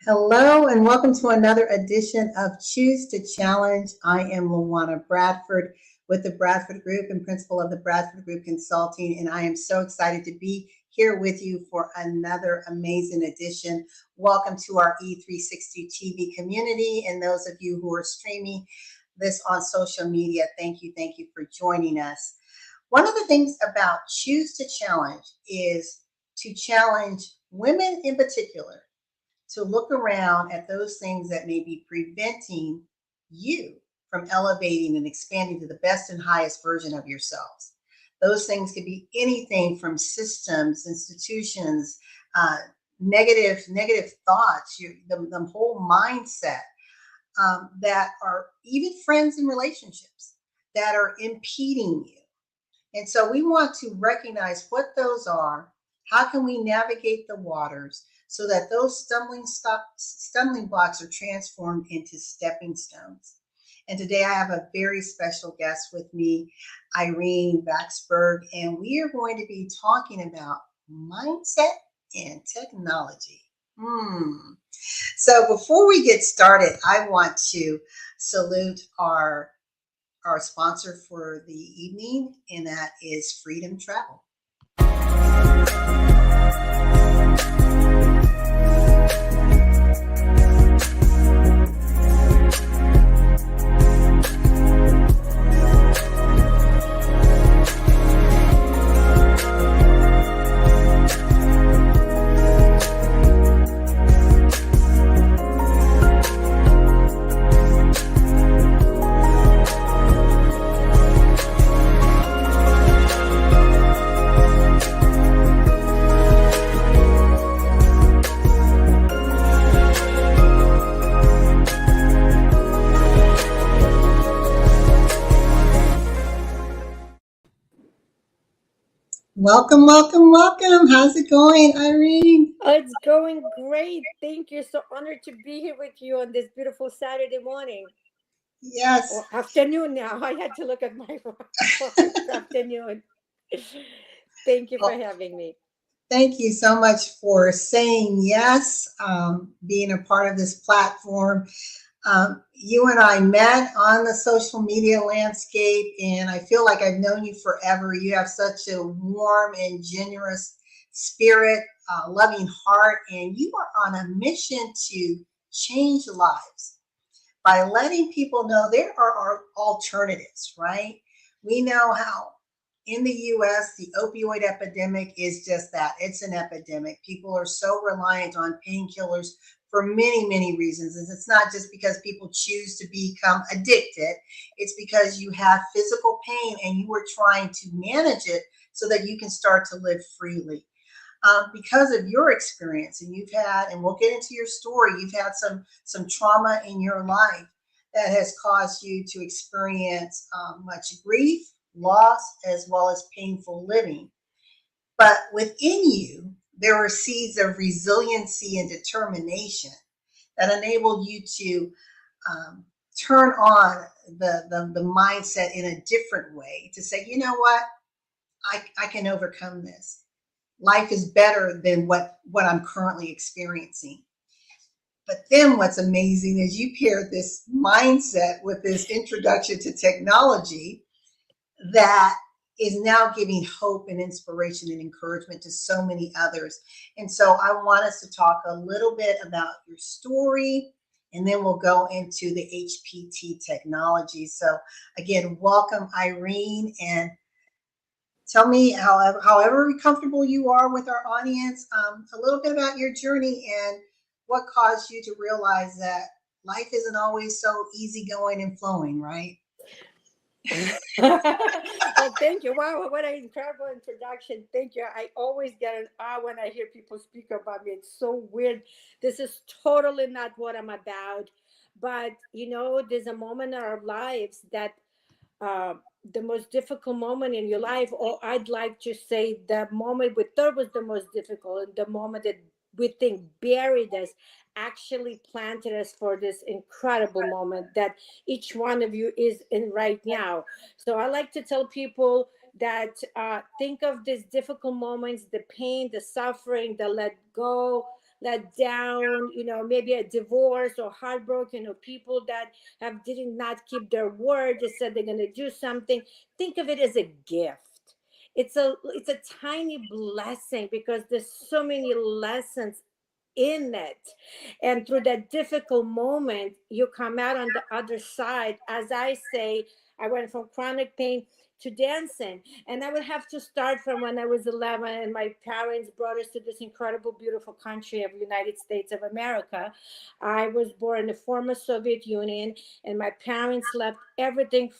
Hello and welcome to another edition of Choose to Challenge. I am LaWanna Bradford with the Bradford Group and principal of the Bradford Group Consulting, and I am so excited to be here with you for another amazing edition. Welcome to our E360 TV community, and those of you who are streaming this on social media, thank you for joining us. One of the things about Choose to Challenge is to challenge women in particular to look around at those things that may be preventing you from elevating and expanding to the best and highest version of yourselves. Those things could be anything from systems, institutions, negative thoughts, the whole mindset that are even friends and relationships that are impeding you. And so we want to recognize what those are. How can we navigate the waters so that those stumbling blocks are transformed into stepping stones? And today I have a very special guest with me, Irene Vaskberg, and we are going to be talking about mindset and technology. So before we get started, I want to salute our sponsor for the evening, and that is Freedom Travel. Welcome. How's it going, Irene? Oh, it's going great. Thank you. So honored to be here with you on this beautiful Saturday morning. Yes. Or afternoon now. I had to look at my watch. It's afternoon. Thank you for having me. Thank you so much for saying yes, being a part of this platform. You and I met on the social media landscape, and I feel like I've known you forever. You have such a warm and generous spirit, loving heart, and you are on a mission to change lives by letting people know there are alternatives, right? We know how in the US, the opioid epidemic is just that. It's an epidemic. People are so reliant on painkillers for many reasons. And it's not just because people choose to become addicted. It's because you have physical pain and you are trying to manage it so that you can start to live freely. Because of your experience, and you've had, and we'll get into your story, you've had some trauma in your life that has caused you to experience much grief, loss, as well as painful living. But within you, there are seeds of resiliency and determination that enabled you to turn on the mindset in a different way to say, you know what, I can overcome this. Life is better than what I'm currently experiencing. But then what's amazing is you pair this mindset with this introduction to technology that is now giving hope and inspiration and encouragement to so many others. And so I want us to talk a little bit about your story, and then we'll go into the HPT technology. So again, welcome, Irene, and tell me, however comfortable you are with our audience, a little bit about your journey and what caused you to realize that life isn't always so easygoing and flowing, right? Well, thank you. Wow, what an incredible introduction. Thank you. I always get an awe when I hear people speak about me. It's so weird. This is totally not what I'm about. But, there's a moment in our lives that the most difficult moment in your life, or I'd like to say the moment we thought was the most difficult, and the moment that we think buried us, actually planted us for this incredible moment that each one of you is in right now. So I like to tell people that think of these difficult moments, the pain, the suffering, the let go, let down, maybe a divorce or heartbroken, or people that have did not keep their word, just said they're going to do something. Think of it as a gift. It's a tiny blessing, because there's so many lessons in it. And through that difficult moment, you come out on the other side. As I say, I went from chronic pain to dancing, and I would have to start from when I was 11, and my parents brought us to this incredible, beautiful country of United States of America. I was born in the former Soviet Union, and my parents left everything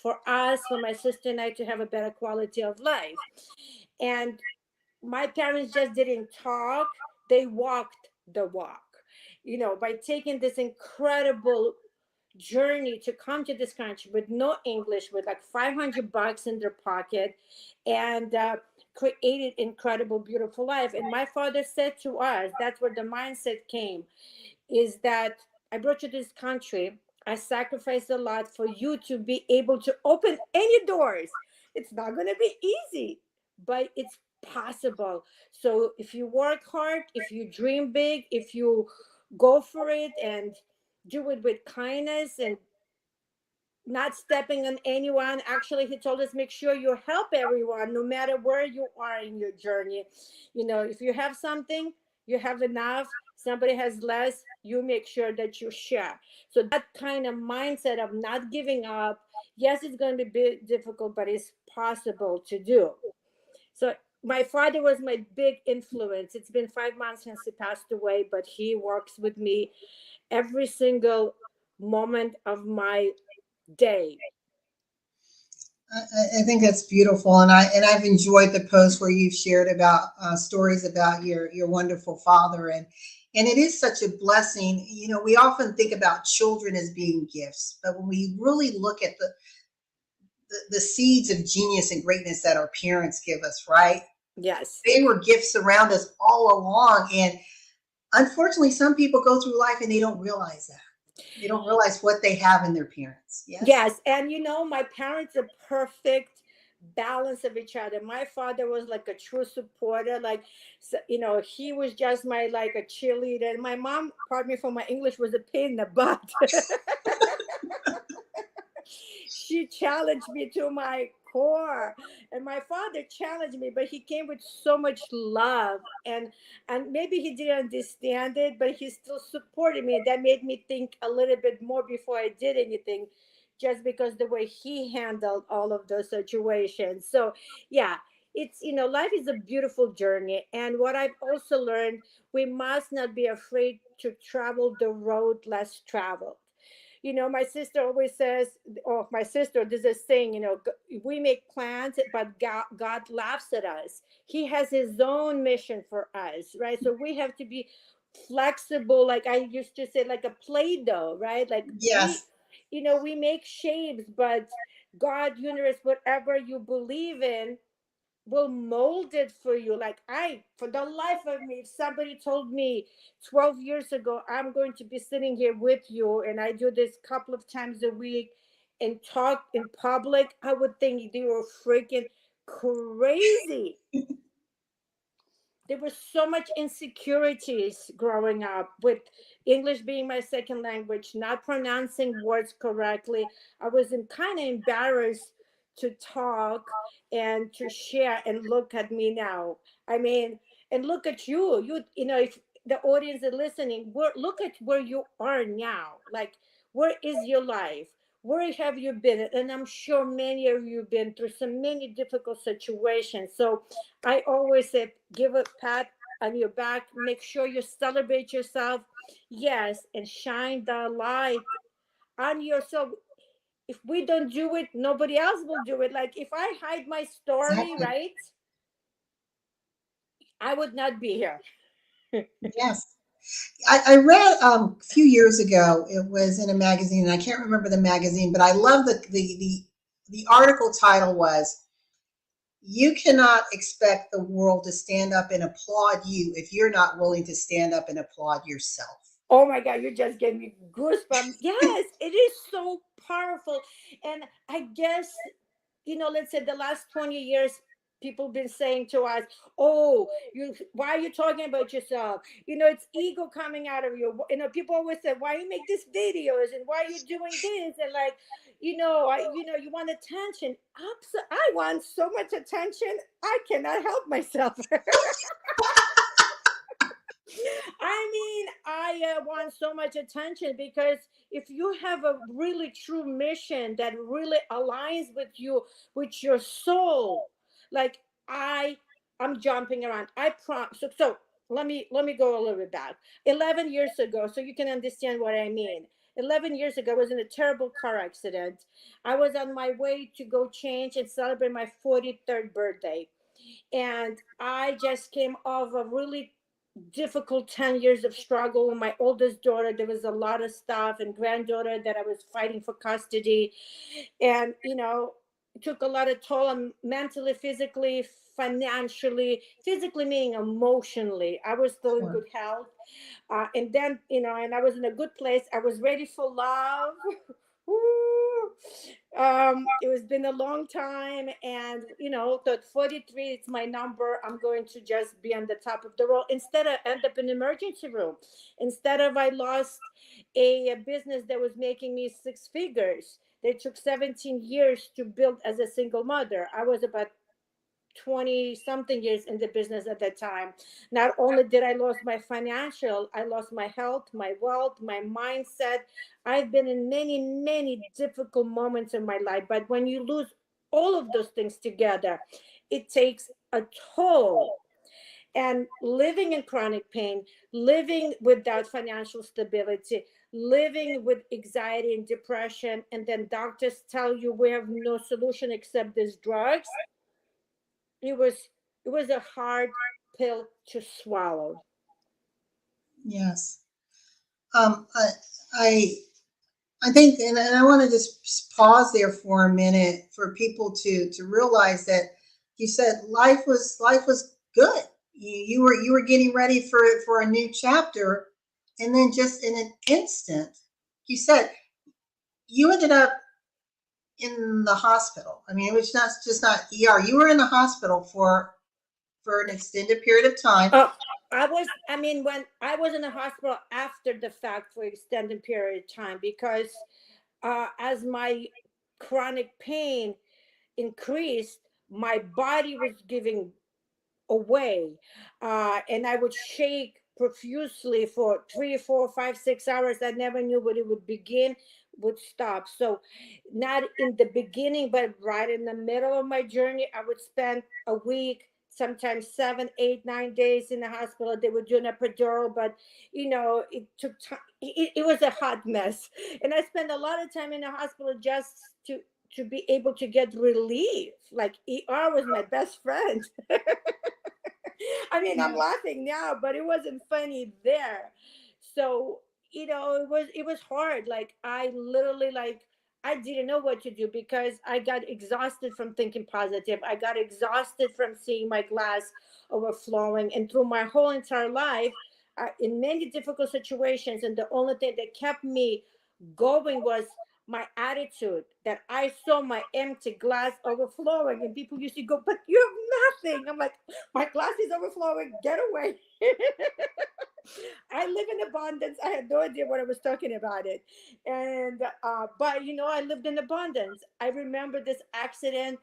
for us, for my sister and I, to have a better quality of life. And my parents just didn't talk, they walked the walk, by taking this incredible journey to come to this country with no English, with like $500 in their pocket, and created incredible, beautiful life. And my father said to us, that's where the mindset came, is that I brought you to this country. I sacrificed a lot for you to be able to open any doors. It's not going to be easy, but it's possible. So if you work hard, if you dream big, if you go for it and do it with kindness and not stepping on anyone. Actually, he told us, make sure you help everyone, no matter where you are in your journey. If you have something, you have enough, somebody has less, you make sure that you share. So that kind of mindset of not giving up, yes, it's going to be difficult, but it's possible to do. So my father was my big influence. It's been 5 months since he passed away, but he works with me every single moment of my day. I think that's beautiful, and I've enjoyed the post where you've shared about stories about your wonderful father, and it is such a blessing. We often think about children as being gifts, but when we really look at the seeds of genius and greatness that our parents give us, right? Yes. They were gifts around us all along, and unfortunately, some people go through life and they don't realize that. They don't realize what they have in their parents. Yes. Yes. And my parents are perfect balance of each other. My father was like a true supporter. Like, so, he was just my like a cheerleader. And my mom, pardon me for my English, was a pain in the butt. She challenged me to my core, and my father challenged me, but he came with so much love, and maybe he didn't understand it, but he still supported me. That made me think a little bit more before I did anything, just because the way he handled all of those situations. So yeah, it's life is a beautiful journey. And what I've also learned, we must not be afraid to travel the road less traveled. My sister always says, oh, my sister, there's a saying, we make plans, but God laughs at us. He has his own mission for us, right? So we have to be flexible. Like I used to say, like a Play-Doh, right? Like Yes. we make shapes, but God, universe, whatever you believe in, will mold it for you. Like for the life of me, if somebody told me 12 years ago, I'm going to be sitting here with you and I do this couple of times a week and talk in public, I would think they were freaking crazy. There was so much insecurities growing up with English being my second language, not pronouncing words correctly. I was kind of embarrassed to talk and to share. And look at me now. I mean, and look at you. If the audience is listening, look at where you are now. Like, where is your life? Where have you been? And I'm sure many of you have been through so many difficult situations. So I always say, give a pat on your back, make sure you celebrate yourself. Yes, and shine the light on yourself. If we don't do it, nobody else will do it. Like if I hide my story, Exactly. right, I would not be here. Yes. I read a few years ago. It was in a magazine, and I can't remember the magazine, but I love the article title was "You cannot expect the world to stand up and applaud you if you're not willing to stand up and applaud yourself." Oh my God, you just gave me goosebumps. Yes, it is so powerful. And I guess, let's say the last 20 years, people been saying to us, "Oh, why are you talking about yourself? It's ego coming out of you." People always say, "Why you make these videos and why you doing this?" And like, you want attention. I want so much attention. I cannot help myself. I mean, I want so much attention because if you have a really true mission that really aligns with you, with your soul, like I, I'm jumping around. I promise. So let me go a little bit back. 11 years ago, so you can understand what I mean. 11 years ago, I was in a terrible car accident. I was on my way to go change and celebrate my 43rd birthday, and I just came off a really difficult 10 years of struggle with my oldest daughter. There was a lot of stuff, and granddaughter that I was fighting for custody. And it took a lot of toll on mentally, physically, financially, physically meaning emotionally. I was still in Sure. good health. And then, and I was in a good place. I was ready for love. Woo. It was been a long time, and the 43, it's my number. I'm going to just be on the top of the world instead of end up in emergency room. Instead of I lost a business that was making me six figures. They took 17 years to build as a single mother. I was about 20 something years in the business at that time. Not only did I lose my financial, I lost my health, my wealth, my mindset. I've been in many, many difficult moments in my life. But when you lose all of those things together, it takes a toll. And living in chronic pain, living without financial stability, living with anxiety and depression, and then doctors tell you we have no solution except these drugs. It was a hard pill to swallow. Yes. Um, I, I, I think, and I want to just pause there for a minute for people to realize that you said life was good. You were getting ready for a new chapter, and then just in an instant, you said you ended up in the hospital. I mean, it was not just not ER. You were in the hospital for an extended period of time. uh, when I was in the hospital after the fact for extended period of time, because as my chronic pain increased, my body was giving away, and I would shake profusely for 3, 4, 5, 6 hours. I never knew when it would begin, would stop. So, not in the beginning, but right in the middle of my journey, I would spend a week, sometimes 7, 8, 9 days in the hospital. They were doing a epidural, but it took time. It was a hot mess, and I spent a lot of time in the hospital just to be able to get relief. Like ER was my best friend. I mean, I'm Yeah. laughing now, but it wasn't funny there. So, it was hard. Like I literally, like, I didn't know what to do because I got exhausted from thinking positive. I got exhausted from seeing my glass overflowing, and through my whole entire life, in many difficult situations, and the only thing that kept me going was my attitude, that I saw my empty glass overflowing, and people used to go, "But you have nothing." I'm like, "My glass is overflowing. Get away." I live in abundance. I had no idea what I was talking about it. And but I lived in abundance. I remember this accident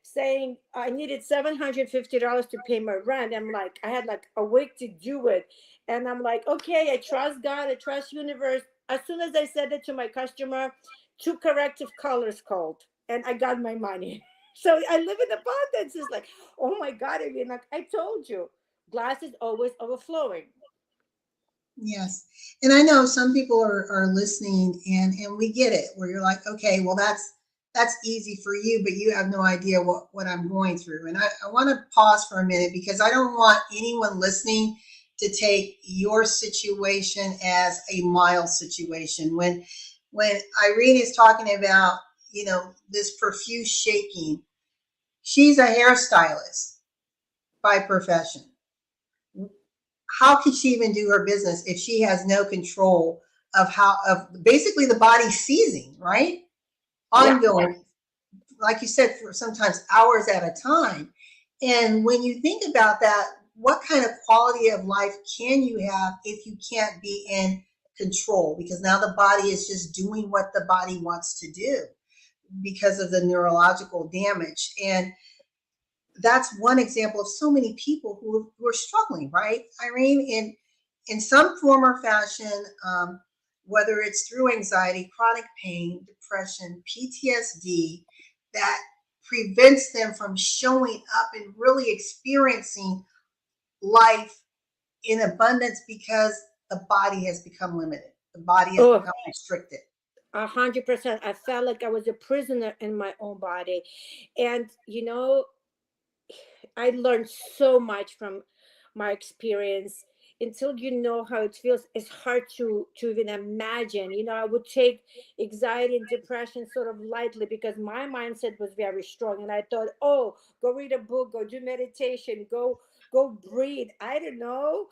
saying I needed $750 to pay my rent. I'm like, I had like a week to do it. And I'm like, okay, I trust God, I trust universe. As soon as I said it to my customer, two corrective colors called, and I got my money. So I live in abundance. It's like, oh my God, I mean, like I told you, glass is always overflowing. Yes. And I know some people are listening and we get it where you're like, okay, well that's easy for you, but you have no idea what I'm going through. And I want to pause for a minute because I don't want anyone listening to take your situation as a mild situation. When Irene is talking about, this profuse shaking, she's a hairstylist by profession. How could she even do her business if she has no control of basically the body seizing, right? Yeah. Ongoing, like you said, for sometimes hours at a time. And when you think about that, what kind of quality of life can you have if you can't be in control? Because now the body is just doing what the body wants to do because of the neurological damage. And that's one example of so many people who are struggling, right, Irene, in some form or fashion, whether it's through anxiety, chronic pain, depression, PTSD, that prevents them from showing up and really experiencing life in abundance because the body has become limited. The body has Oh, become restricted. 100%. I felt like I was a prisoner in my own body. And, I learned so much from my experience. Until you know how it feels, it's hard to even imagine. I would take anxiety and depression sort of lightly because my mindset was very strong, and I thought, oh, go read a book, go do meditation, go breathe. I don't know.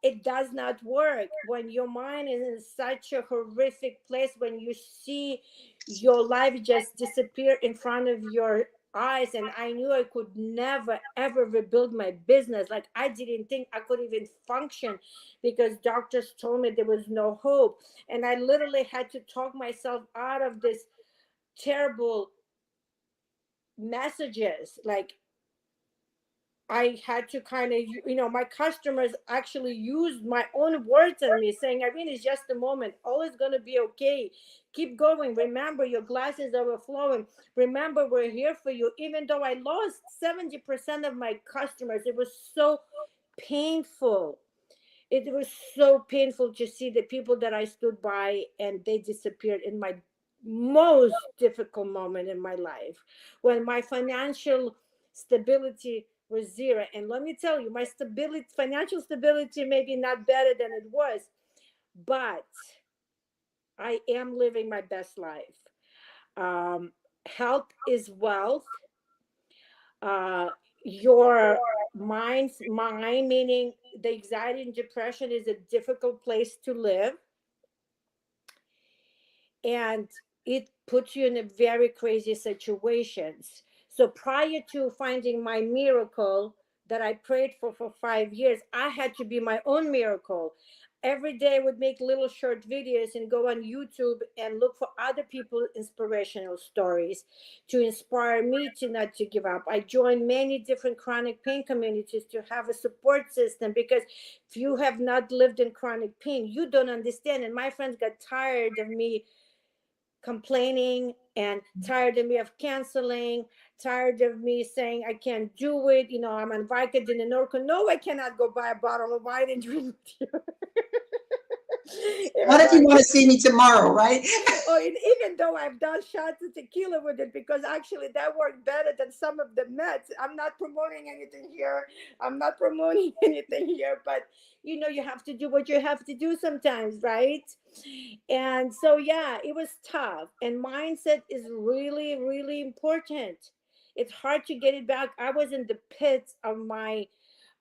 It does not work when your mind is in such a horrific place, when you see your life just disappear in front of your eyes. And I knew I could never ever rebuild my business. Like, I didn't think I could even function because doctors told me there was no hope. And I literally had to talk myself out of this terrible messages. Like, I had to kind of, my customers actually used my own words on me, saying, Irene, it's just a moment. All is going to be okay. Keep going. Remember, your glass is overflowing. Remember, we're here for you. Even though I lost 70% of my customers, it was so painful. It was so painful to see the people that I stood by and they disappeared in my most difficult moment in my life, when my financial stability was zero. And let me tell you, my financial stability, maybe not better than it was, but I am living my best life. Health is wealth. uh, your mind's mind, meaning the anxiety and depression is a difficult place to live, and it puts you in a very crazy situations. So prior to finding my miracle that I prayed for 5 years, I had to be my own miracle. Every day I would make little short videos and go on YouTube and look for other people's inspirational stories to inspire me to not to give up. I joined many different chronic pain communities to have a support system, because if you have not lived in chronic pain, you don't understand. And my friends got tired of me complaining and tired of me of canceling, tired of me saying I can't do it. I'm on Vicodin and Norco. No, I cannot go buy a bottle of wine and drink with you. What if you want to see me tomorrow, right? Oh, and even though I've done shots of tequila with it, because actually that worked better than some of the meds. I'm not promoting anything here. I'm not promoting anything here, but you have to do what you have to do sometimes, right? And so, yeah, it was tough. And mindset is really, really important. It's hard to get it back. I was in the pits of my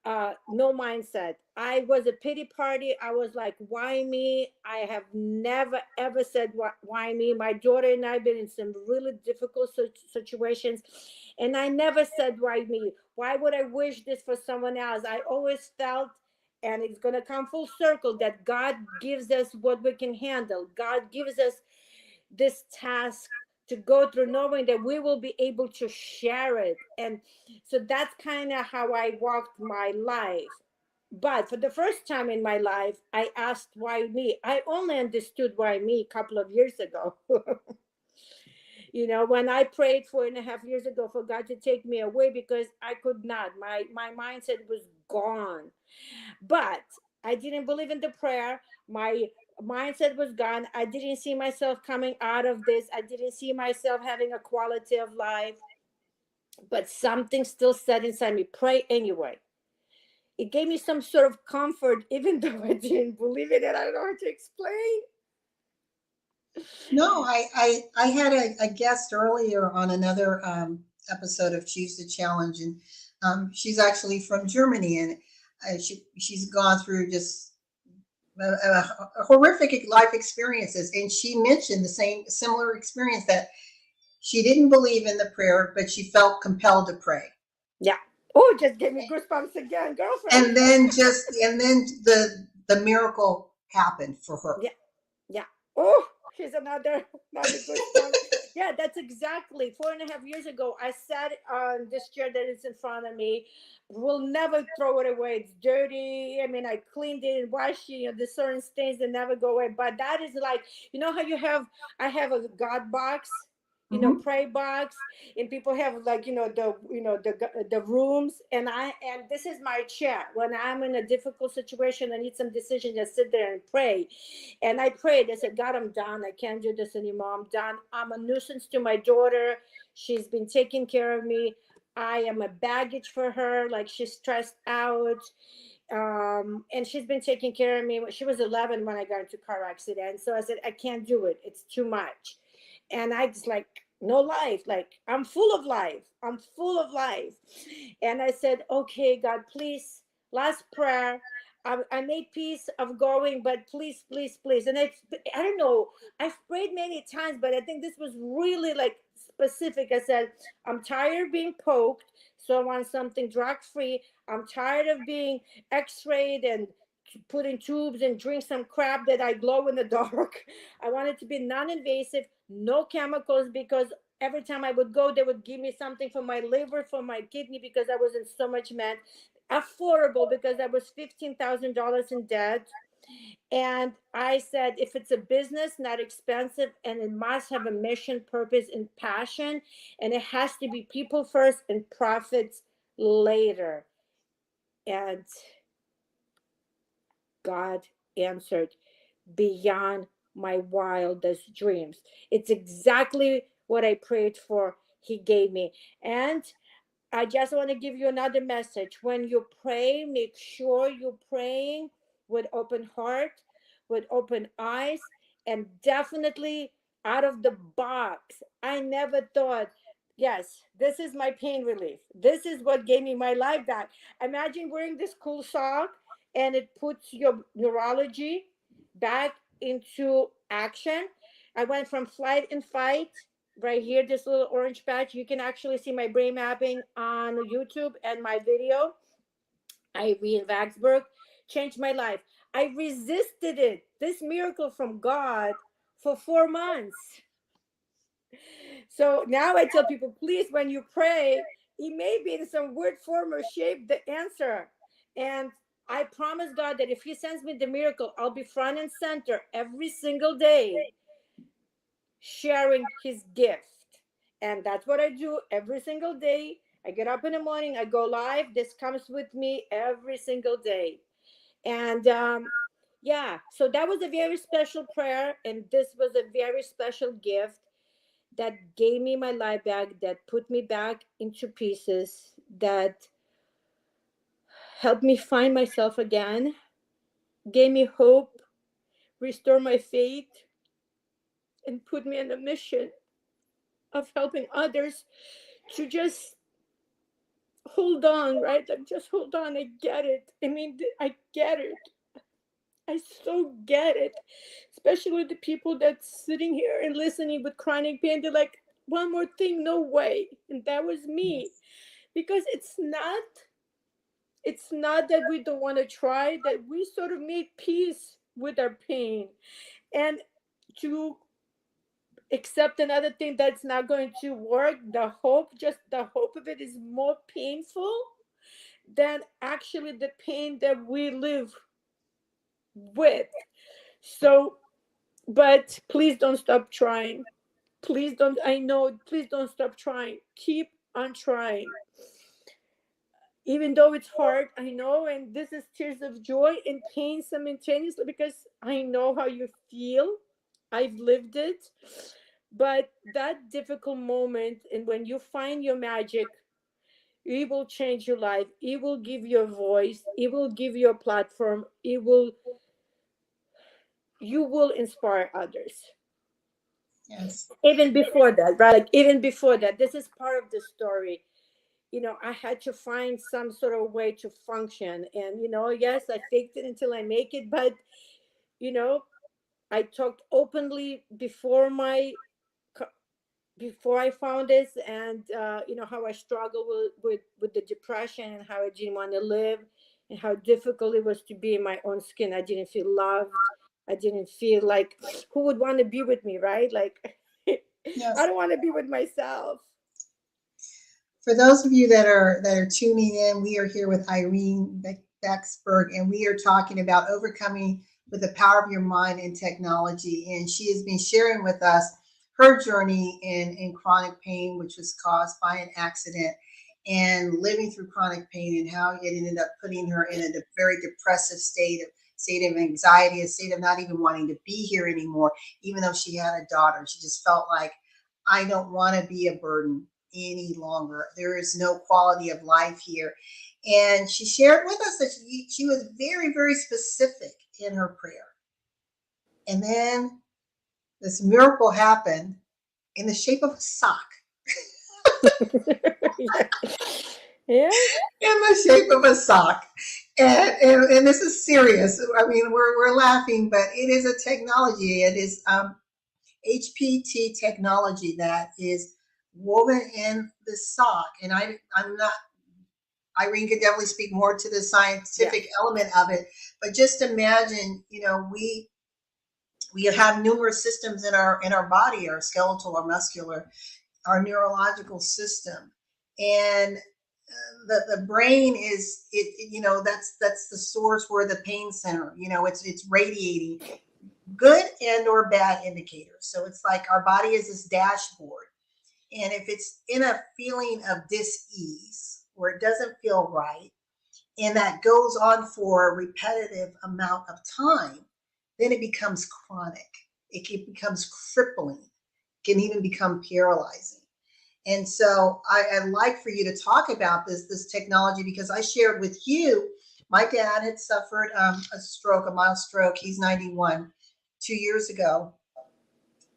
no mindset. I was a pity party. I was like, why me? I have never ever said why me. My daughter and I have been in some really difficult situations, and I never said why me. Why would I wish this for someone else? I always felt, and it's going to come full circle, that God gives us what we can handle. God gives us this task to go through, knowing that we will be able to share it. And so that's kind of how I walked my life. But for the first time in my life, I asked why me. I only understood why me a couple of years ago. When I prayed 4.5 years ago for God to take me away, because I could not. My mindset was gone. But I didn't believe in the prayer. My mindset was gone. I didn't see myself coming out of this. I didn't see myself having a quality of life. But something still said inside me, pray anyway. It gave me some sort of comfort, even though I didn't believe it, and I don't know how to explain. No, I had a guest earlier on another episode of Choose the Challenge, and she's actually from Germany, and she's gone through just horrific life experiences, and she mentioned the same similar experience, that she didn't believe in the prayer, but she felt compelled to pray. Yeah. Oh, just gave me goosebumps again, girlfriend. And then the miracle happened for her. Yeah. Yeah. Oh, here's another goosebump. Yeah, that's exactly 4.5 years ago. I sat on this chair that is in front of me. Will never throw it away. It's dirty. I mean, I cleaned it and washed it. You know, the certain stains that never go away. But that is like, you know how I have a God box, Mhm. pray box, and people have like, the rooms, and this is my chair. When I'm in a difficult situation, I need some decision, just sit there and pray. And I prayed. I said, God, I'm done. I can't do this anymore. I'm done. I'm a nuisance to my daughter. She's been taking care of me. I am a baggage for her. Like, she's stressed out. And she's been taking care of me. She was 11 when I got into a car accident. So I said, I can't do it. It's too much. And I just like, no life. Like, I'm full of life. I'm full of life. And I said, okay, God, please, last prayer. I made peace of going, but please, please, please. And I don't know. I've prayed many times, but I think this was really like specific. I said, I'm tired of being poked, so I want something drug free. I'm tired of being x-rayed and put in tubes and drink some crap that I glow in the dark. I want it to be non-invasive, no chemicals, because every time I would go, they would give me something for my liver, for my kidney, because I was in so much debt. Affordable, because I was $15,000 in debt. And I said, if it's a business, not expensive, and it must have a mission, purpose, and passion, and it has to be people first and profits later. And God answered beyond my wildest dreams. It's exactly what I prayed for. He gave me. And I just want to give you another message. When you pray, make sure you're praying with open heart, with open eyes, and definitely out of the box. I never thought, yes, this is my pain relief. This is what gave me my life back. Imagine wearing this cool sock and it puts your neurology back into action. I went from flight and fight right here, this little orange patch. You can actually see my brain mapping on YouTube and my video. Irene Vaksberg changed my life. I resisted it, this miracle from God, for 4 months. So now I tell people, please, when you pray, it may be in some weird form or shape, the answer. And I promise God that if He sends me the miracle, I'll be front and center every single day sharing His gift. And that's what I do every single day. I get up in the morning, I go live. This comes with me every single day. And yeah, so that was a very special prayer. And this was a very special gift that gave me my life back, that put me back into pieces, that helped me find myself again, gave me hope, restore my faith, and put me on a mission of helping others to just hold on, right? Like, just hold on. I get it. I mean, I get it. I so get it. Especially the people that's sitting here and listening with chronic pain. They're like, one more thing, no way. And that was me. Yes. Because it's not that we don't want to try, that we sort of made peace with our pain. And to accept another thing that's not going to work, just the hope of it is more painful than actually the pain that we live with. So, but please don't stop trying. Please don't, I know, please don't stop trying. Keep on trying. Even though it's hard, I know, and this is tears of joy and pain simultaneously, because I know how you feel. I've lived it. But that difficult moment, and when you find your magic, it will change your life. It will give you a voice. It will give you a platform. You will inspire others. Yes. Even before that, right? Like, even before that, this is part of the story. I had to find some sort of way to function. And, yes, I faked it until I make it. But, you know, I talked openly before my before I found this, and how I struggled with the depression, and how I didn't want to live, and how difficult it was to be in my own skin. I didn't feel loved. I didn't feel like, who would want to be with me, right? Like, I Yes. don't want to be with myself. For those of you that are tuning in, we are here with Irene Vaksberg, and we are talking about overcoming with the power of your mind and technology. And she has been sharing with us her journey in chronic pain, which was caused by an accident, and living through chronic pain, and how it ended up putting her in a very depressive state of anxiety, a state of not even wanting to be here anymore, even though she had a daughter. She just felt like, I don't want to be a burden any longer. There is no quality of life here. And she shared with us that she was very, very specific in her prayer. And then this miracle happened in the shape of a sock. Yeah. Yeah. In the shape of a sock. And this is serious. I mean, we're laughing, but it is a technology. It is HPT technology that is woven in the sock. And I'm not, Irene could definitely speak more to the Yeah. scientific element of it, but just imagine, we have numerous systems in our body, our skeletal, our muscular, our neurological system, and the brain is that's the source where the pain center, it's radiating good and or bad indicators. So it's like our body is this dashboard. And if it's in a feeling of dis-ease where it doesn't feel right, and that goes on for a repetitive amount of time, then it becomes chronic. Becomes crippling, can even become paralyzing. And so I'd like for you to talk about this technology, because I shared with you, my dad had suffered a stroke, a mild stroke. He's 91, 2 years ago,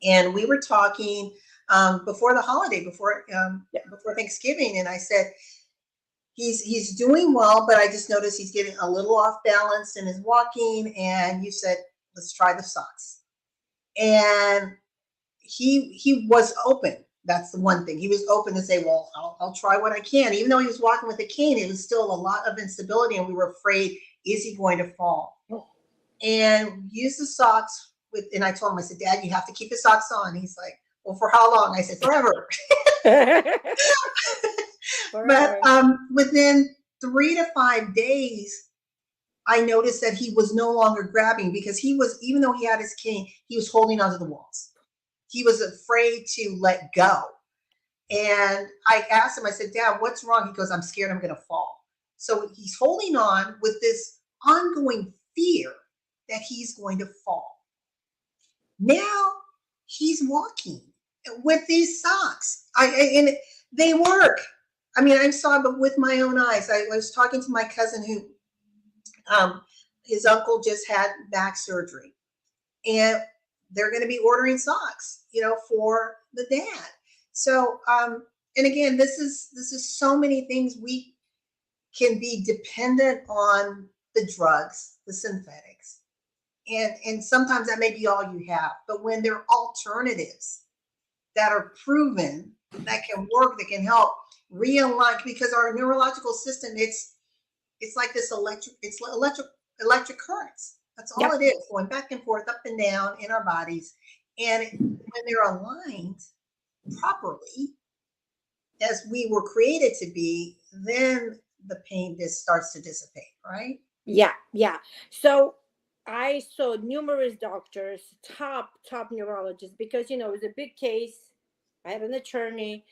and we were talking before the holiday, Yeah. before Thanksgiving, and I said he's doing well, but I just noticed he's getting a little off balance in his walking. And you said, let's try the socks. And he was open. That's the one thing. He was open to say, well, I'll try what I can. Even though he was walking with a cane, it was still a lot of instability, and we were afraid, is he going to fall? Oh. And use the socks and I told him, I said, Dad, you have to keep the socks on. He's like, well, for how long? I said, forever. But Forever. within 3 to 5 days, I noticed that he was no longer grabbing, because even though he had his cane, he was holding onto the walls. He was afraid to let go. And I asked him, I said, Dad, what's wrong? He goes, I'm scared I'm going to fall. So he's holding on with this ongoing fear that he's going to fall. Now he's walking with these socks. And they work. I mean, I saw it with my own eyes. I was talking to my cousin who, his uncle just had back surgery, and they're going to be ordering socks, for the dad. So, and again, this is so many things. We can be dependent on the drugs, the synthetics, and sometimes that may be all you have. But when there are alternatives that are proven, that can work, that can help realign, because our neurological system, it's like this electric currents. That's all Yep. it is, going back and forth, up and down in our bodies. And when they're aligned properly, as we were created to be, then the pain just starts to dissipate, right? Yeah. Yeah. So I saw numerous doctors, top neurologists, because it was a big case. I had an attorney,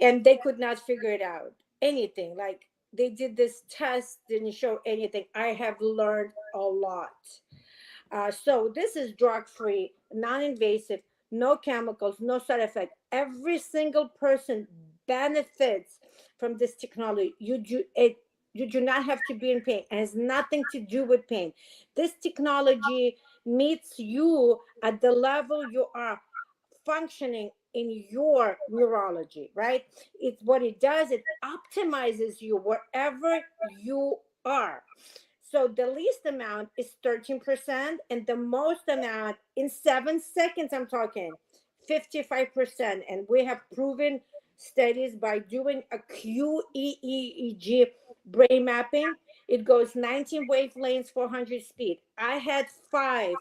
and they could not figure it out. Anything. Like, they did this test, didn't show anything. I have learned a lot. So this is drug free, non invasive, no chemicals, no side effect. Every single person benefits from this technology. You do not have to be in pain. It has nothing to do with pain. This technology meets you at the level you are functioning in your neurology, right? It's what it does, it optimizes you wherever you are. So the least amount is 13%, and the most amount in 7 seconds, I'm talking 55%. And we have proven studies by doing a QEEG brain mapping. It goes 19 wavelengths, 400 speed. I had 5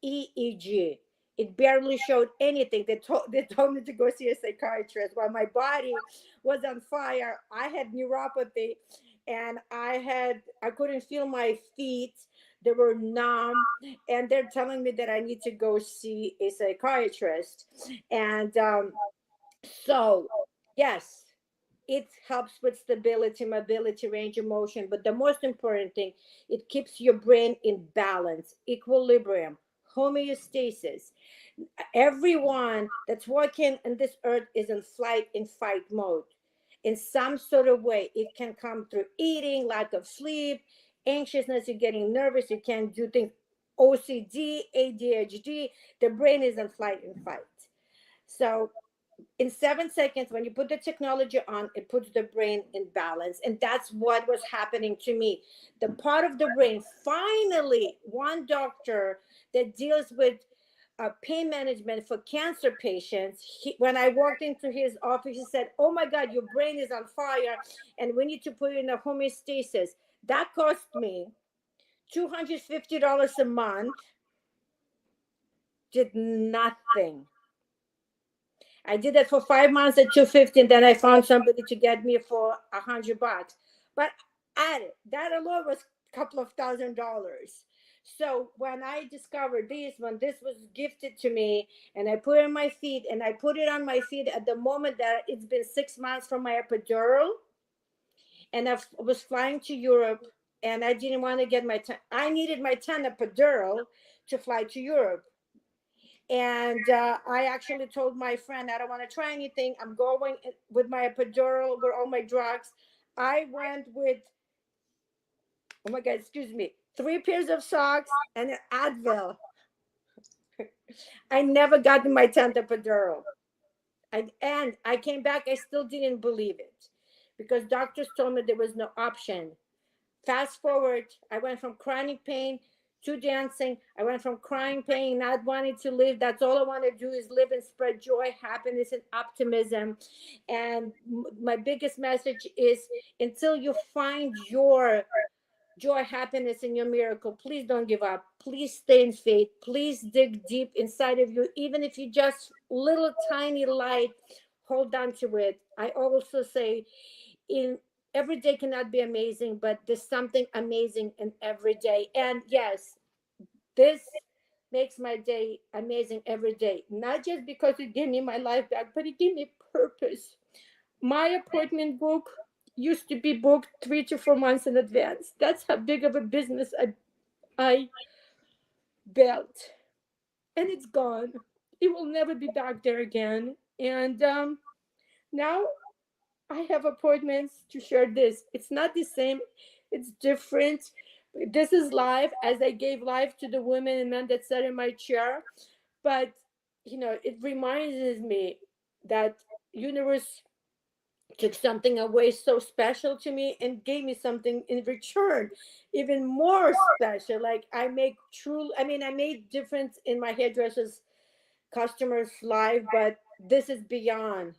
EEG. It barely showed anything. They told me to go see a psychiatrist while my body was on fire. I had neuropathy, and I couldn't feel my feet. They were numb, and they're telling me that I need to go see a psychiatrist. And so, yes, it helps with stability, mobility, range of motion. But the most important thing, it keeps your brain in balance, equilibrium, homeostasis. Everyone that's working on this earth is in flight and fight mode in some sort of way. It can come through eating, lack of sleep, anxiousness, you're getting nervous, you can't do things, OCD, ADHD. The brain is in flight and fight. So in 7 seconds, when you put the technology on, it puts the brain in balance. And that's what was happening to me. The part of the brain, finally, one doctor that deals with pain management for cancer patients, when I walked into his office, he said, "Oh my God, your brain is on fire, and we need to put you in a homeostasis." That cost me $250 a month, did nothing. I did that for 5 months at 250, and then I found somebody to get me for $100. But added that alone was a couple of $1,000. So when I discovered this, when this was gifted to me, and I put it on my feet, and I put it on my feet at the moment that it's been 6 months from my epidural, and I was flying to Europe, and I didn't want to get I needed my 10 epidural to fly to Europe. And I actually told my friend, I don't want to try anything. I'm going with my epidural, with all my drugs. I went with, oh my God, excuse me, 3 pairs of socks and an Advil. I never got my 10th epidural. And I came back, I still didn't believe it because doctors told me there was no option. Fast forward, I went from chronic pain to dancing. I went from crying pain, not wanting to live. That's all I want to do is live and spread joy, happiness, and optimism. And my biggest message is until you find your joy, happiness, and your miracle, please don't give up. Please stay in faith. Please dig deep inside of you. Even if you just little tiny light, hold on to it. I also say, in every day cannot be amazing, but there's something amazing in every day. And yes, this makes my day amazing every day, not just because it gave me my life back, but it gave me purpose. My appointment book used to be booked 3 to 4 months in advance. That's how big of a business I built, and it's gone. It will never be back there again. And now I have appointments to share this. It's not the same, it's different. This is life as I gave life to the women and men that sat in my chair. But it reminds me that universe took something away so special to me and gave me something in return even more special. Like I made difference in my hairdressers customers life, but this is beyond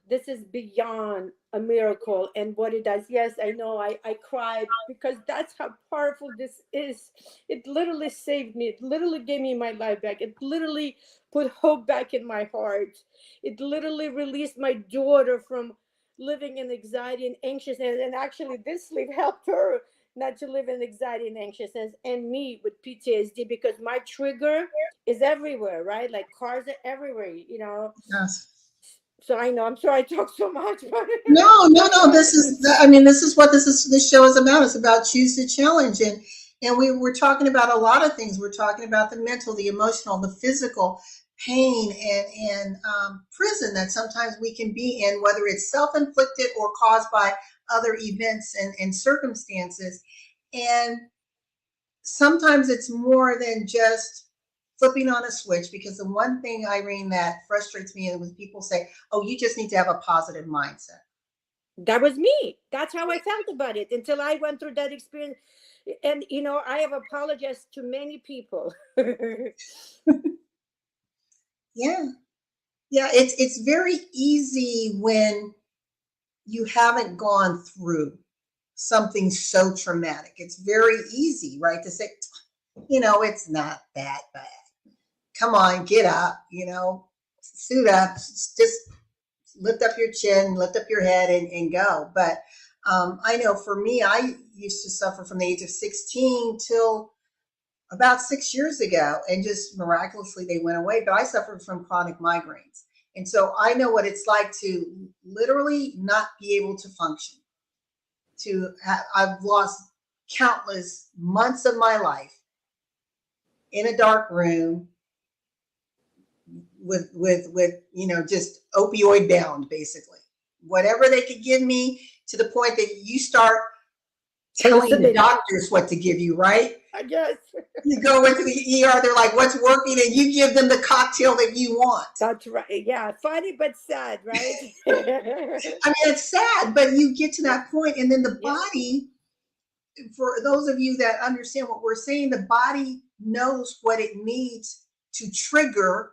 a miracle and what it does. Yes, I know, I cried because that's how powerful this is. It literally saved me. It literally gave me my life back. It literally put hope back in my heart. It literally released my daughter from living in anxiety and anxiousness, and actually this sleep helped her not to live in anxiety and anxiousness, and me with PTSD, because my trigger is everywhere, right? Like cars are everywhere. Yes. So I know, I'm sorry I talk so much, but No, no, no. I mean, this is what this show is about. It's about choose to challenge, and we're talking about a lot of things. We're talking about the mental, the emotional, the physical pain, and prison that sometimes we can be in, whether it's self-inflicted or caused by other events and circumstances. And sometimes it's more than just flipping on a switch, because the one thing, Irene, that frustrates me is when people say, oh, you just need to have a positive mindset. that was me. That's how I felt about it until I went through that experience. And I have apologized to many people. Yeah, Yeah, it's very easy when you haven't gone through something so traumatic. It's very easy, right, to say, it's not that bad. Come on, get up, suit up, just lift up your chin, lift up your head, and go. But I know for me, I used to suffer from the age of 16 till about 6 years ago, and just miraculously they went away. But I suffered from chronic migraines. And so I know what it's like to literally not be able to function. I've lost countless months of my life in a dark room with just opioid bound, basically. Whatever they could give me, to the point that you start telling the doctors what to give you, right? I guess. You go into the ER, they're like, what's working? And you give them the cocktail that you want. That's right. Yeah. Funny but sad, right? I mean, it's sad, but you get to that point, and then the body, for those of you that understand what we're saying, the body knows what it needs to trigger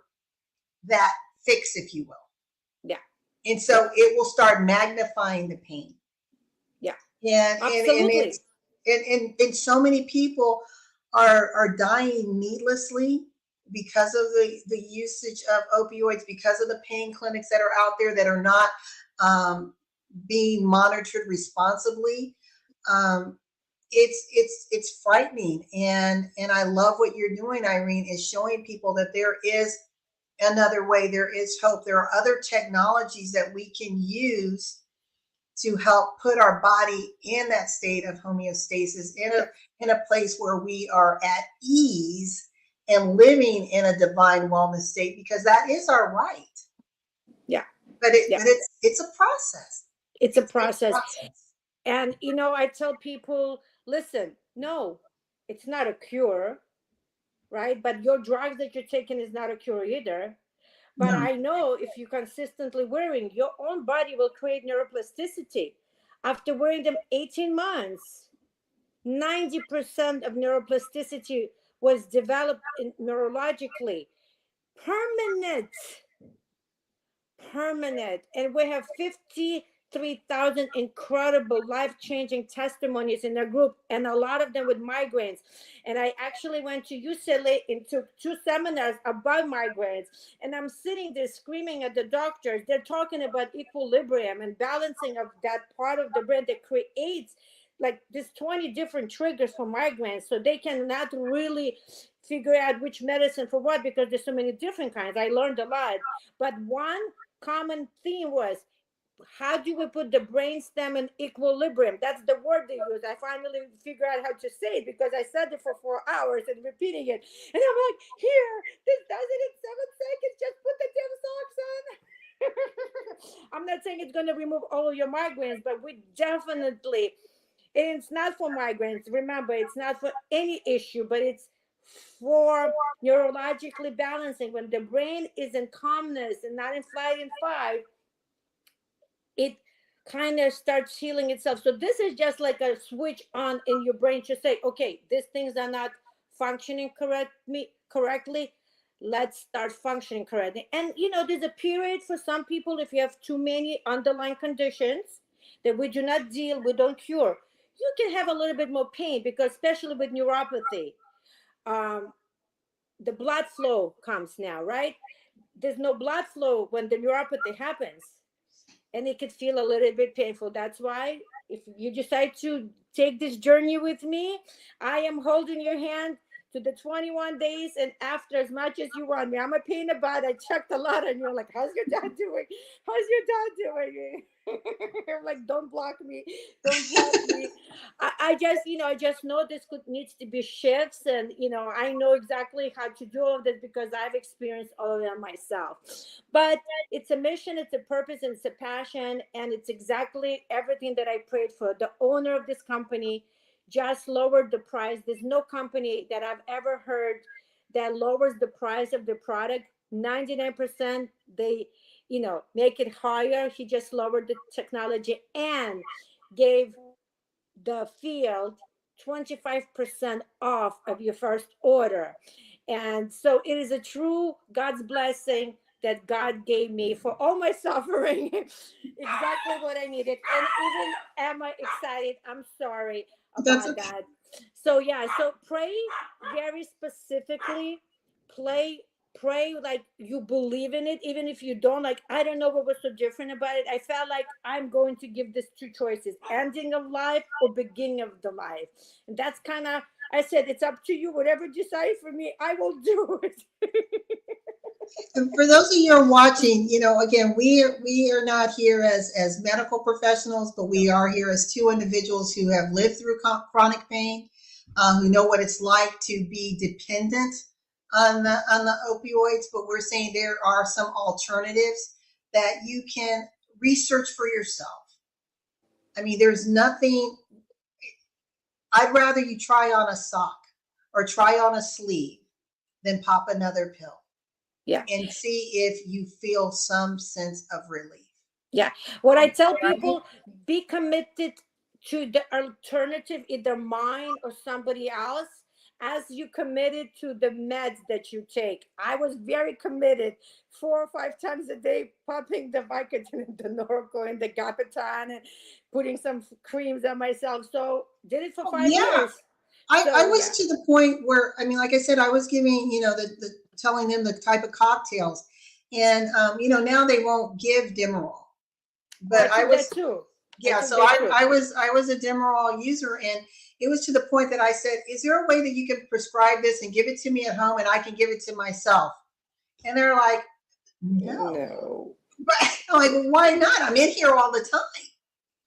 that fix, if you will. Yeah. And so it will start magnifying the pain. Yeah. And absolutely. And so many people are dying needlessly because of the usage of opioids, because of the pain clinics that are out there that are not being monitored responsibly. It's frightening, and I love what you're doing, Irene, is showing people that there is another way, there is hope, there are other technologies that we can use to help put our body in that state of homeostasis, in a place where we are at ease and living in a divine wellness state, because that is our right. Yeah. But it's a process. It's a process. And I tell people, listen, no, it's not a cure, right? But your drugs that you're taking is not a cure either. But I know if you're consistently wearing, your own body will create neuroplasticity. After wearing them 18 months, 90% of neuroplasticity was developed neurologically. Permanent. And we have 53,000 incredible life-changing testimonies in our group, and a lot of them with migraines. And I actually went to UCLA and took 2 seminars about migraines, and I'm sitting there screaming at the doctors. They're talking about equilibrium and balancing of that part of the brain that creates like this 20 different triggers for migraines, so they cannot really figure out which medicine for what, because there's so many different kinds. I learned a lot, but one common theme was, how do we put the brainstem in equilibrium? That's the word they use. I finally figured out how to say it, because I said it for 4 hours and repeating it. And I'm like, here, this does it in 7 seconds. Just put the damn socks on. I'm not saying it's going to remove all of your migraines, but we definitely, it's not for migraines. Remember, it's not for any issue, but it's for neurologically balancing. When the brain is in calmness and not in flight and fight, it kind of starts healing itself. So this is just like a switch on in your brain to say, okay, these things are not functioning correctly. Let's start functioning correctly. And there's a period for some people, if you have too many underlying conditions that we do not deal, we don't cure, you can have a little bit more pain, because especially with neuropathy, the blood flow comes now, right? There's no blood flow when the neuropathy happens, and it could feel a little bit painful. That's why, if you decide to take this journey with me, I am holding your hand to the 21 days and after, as much as you want me. I'm a pain about it. I checked a lot on you. Like, how's your dad doing? How's your dad doing? I'm like, don't block me. Don't block me. I just, I just know this needs to be shifts. And, I know exactly how to do all of this, because I've experienced all of them myself. But it's a mission, it's a purpose, and it's a passion. And it's exactly everything that I prayed for. The owner of this company just lowered the price. There's no company that I've ever heard that lowers the price of the product. 99%, they, make it higher. He just lowered the technology and gave the field 25% off of your first order. And so it is a true God's blessing. that God gave me for all my suffering. Exactly what I needed. And even am I excited? I'm sorry That's about okay. that. So yeah, so pray very specifically. Play Pray like you believe in it, even if you don't. Like, I don't know what was so different about it. I felt like I'm going to give this two choices: ending of life or beginning of the life. And that's kind of, I said, it's up to you. Whatever you decide for me, I will do it. And for those of you who are watching, again, we are not here as medical professionals, but we are here as two individuals who have lived through chronic pain, who know what it's like to be dependent on the opioids. But we're saying there are some alternatives that you can research for yourself. I mean, there's nothing. I'd rather you try on a sock or try on a sleeve than pop another pill Yeah. and see if you feel some sense of relief. Yeah. What I tell Right? people, be committed to the alternative, either mine or somebody else, as you committed to the meds that you take. I was very committed, 4 or 5 times a day, popping the Vicodin and the Norco and the Gabapentin and putting some creams on myself. So did it for Oh, five yeah. years. I So was yeah. to the point where, I mean, like I said, I was giving, the telling them the type of cocktails. And, now they won't give Demerol. Oh, I But I took that was, too. I yeah, took so that I, too. I was, I was a Demerol user. And it was to the point that I said, is there a way that you can prescribe this and give it to me at home and I can give it to myself? And they're like, no. No. But I'm like, well, why not? I'm in here all the time.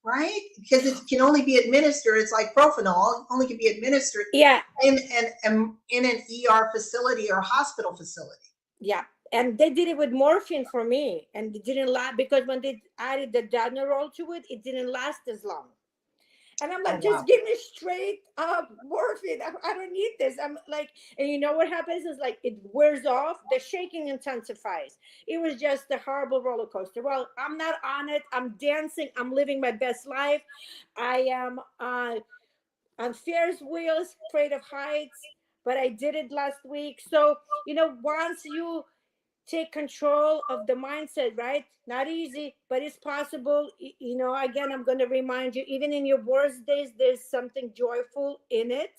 Right? Because it can only be administered. It's like Propanol, only can be administered Yeah. in an ER facility or hospital facility. Yeah. And they did it with morphine for me, and it didn't last because when they added the Danarol to it, it didn't last as long. And I'm Oh like, just wow. give me straight up morphine. I don't need this. I'm like, and you know what happens is like it wears off, the shaking intensifies. It was just a horrible roller coaster. Well, I'm not on it. I'm dancing. I'm living my best life. I am on Ferris wheels, afraid of heights, but I did it last week. So, once you take control of the mindset, right? Not easy, but it's possible. Again, I'm going to remind you, even in your worst days, there's something joyful in it.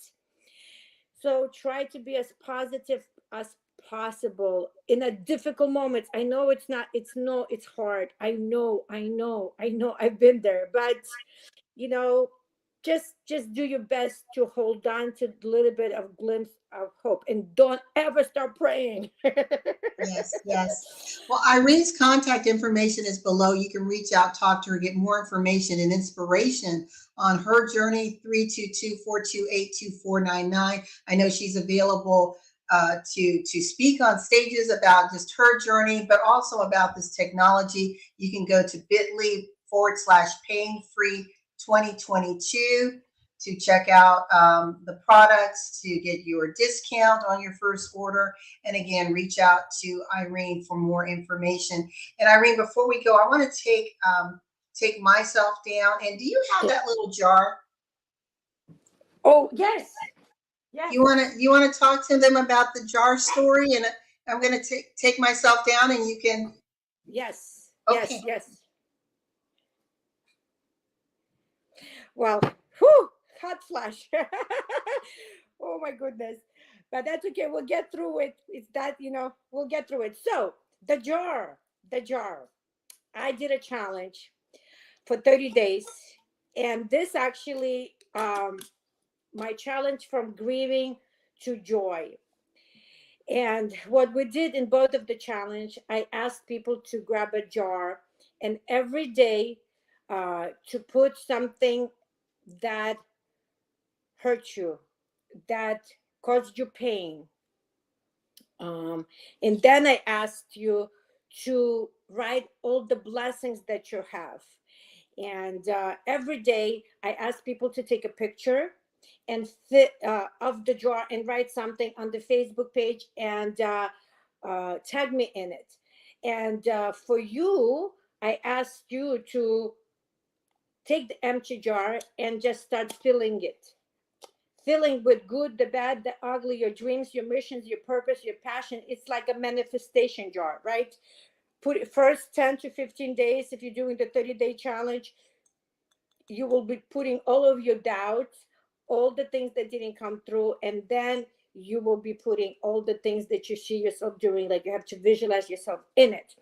So try to be as positive as possible in a difficult moments. I know it's not, it's no, it's hard. I know, I've been there, but you know just do your best to hold on to a little bit of glimpse of hope, and don't ever stop praying. Yes, yes. Well, Irene's contact information is below. You can reach out, talk to her, get more information and inspiration on her journey. 322-428-2499. I know she's available to speak on stages about just her journey, but also about this technology. You can go to bit.ly/pain-free 2022 to check out the products, to get your discount on your first order. And again, reach out to Irene for more information. And Irene, before we go, I want to take myself down. And do you have that little jar? Oh, yes, yes, You want to talk to them about the jar story? And I'm going to take myself down, and you can. yes, yes, Okay. yes. Well, whew, hot flash. Oh my goodness. But that's okay. We'll get through it. It's that, we'll get through it. So the jar. I did a challenge for 30 days. And this actually, my challenge from grieving to joy. And what we did in both of the challenge, I asked people to grab a jar and every day to put something that hurt you, that caused you pain. And then I asked you to write all the blessings that you have. And every day I ask people to take a picture and of the jar and write something on the Facebook page and tag me in it. And for you, I asked you to take the empty jar and just start filling it. filling with good, the bad, the ugly, your dreams, your missions, your purpose, your passion. It's like a manifestation jar, right? Put it first 10 to 15 days. If you're doing the 30-day challenge, you will be putting all of your doubts, all the things that didn't come through, and then you will be putting all the things that you see yourself doing. Like, you have to visualize yourself in it.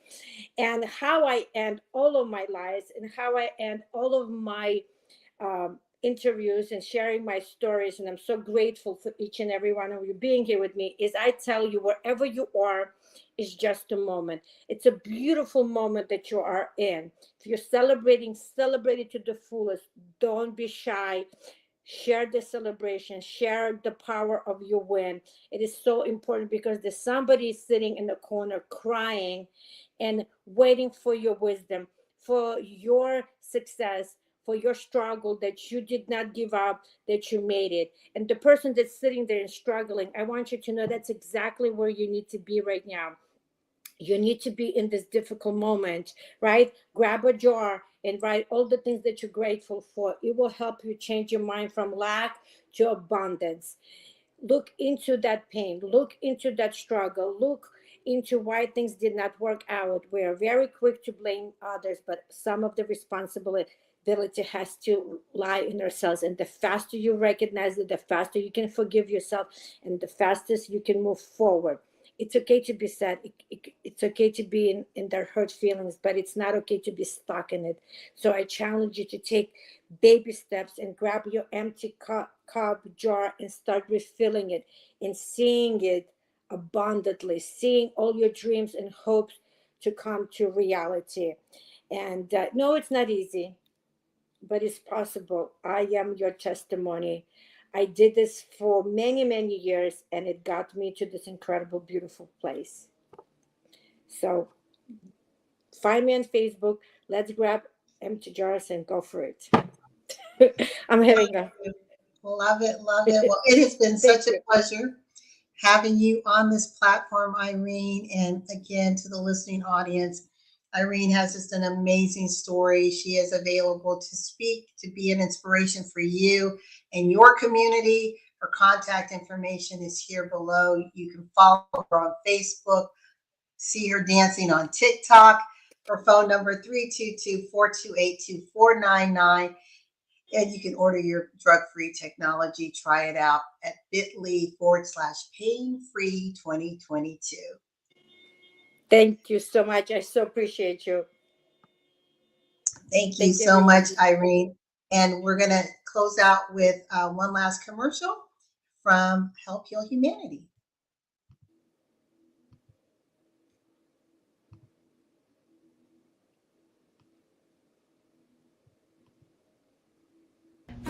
And how I end all of my lives, and how I end all of my interviews and sharing my stories, and I'm so grateful for each and every one of you being here with me, is I tell you, wherever you are is just a moment. It's a beautiful moment that you are in. If you're celebrating, celebrate it to the fullest. Don't be shy. Share the celebration, share the power of your win. It is so important, because there's somebody sitting in the corner crying and waiting for your wisdom, for your success, for your struggle, that you did not give up, that you made it. And the person that's sitting there and struggling, I want you to know that's exactly where you need to be right now. You need to be in this difficult moment, right? Grab a jar and write all the things that you're grateful for. It will help you change your mind from lack to abundance. Look into that pain, look into that struggle, look into why things did not work out. We are very quick to blame others, but some of the responsibility has to lie in ourselves. And the faster you recognize it, the faster you can forgive yourself, and the fastest you can move forward. It's okay to be sad. It's okay to be in their hurt feelings, but it's not okay to be stuck in it. So I challenge you to take baby steps and grab your empty cup jar and start refilling it and seeing it abundantly, seeing all your dreams and hopes to come to reality. And no, it's not easy, but it's possible. I am your testimony. I did this for many, many years, and it got me to this incredible, beautiful place. So find me on Facebook. Let's grab empty jars and go for it. I'm having a Love it, love it. Well, it has been such a pleasure having you on this platform, Irene. And again, to the listening audience, Irene has just an amazing story. She is available to speak, to be an inspiration for you and your community. Her contact information is here below. You can follow her on Facebook, see her dancing on TikTok. Her phone number 322-428-2499. And you can order your drug-free technology. Try it out at bit.ly/painfree2022. Thank you so much. I so appreciate you. Thank you so much, Irene. And we're going to close out with one last commercial from Help Heal Humanity.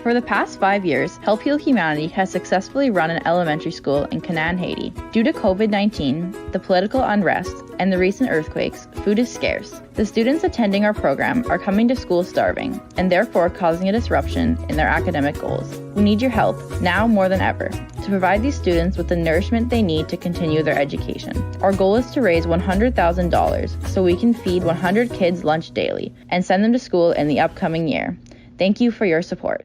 For the past 5 years, Help Heal Humanity has successfully run an elementary school in Canaan, Haiti. Due to COVID-19, the political unrest, and the recent earthquakes, food is scarce. The students attending our program are coming to school starving, and therefore causing a disruption in their academic goals. We need your help, now more than ever, to provide these students with the nourishment they need to continue their education. Our goal is to raise $100,000 so we can feed 100 kids lunch daily and send them to school in the upcoming year. Thank you for your support.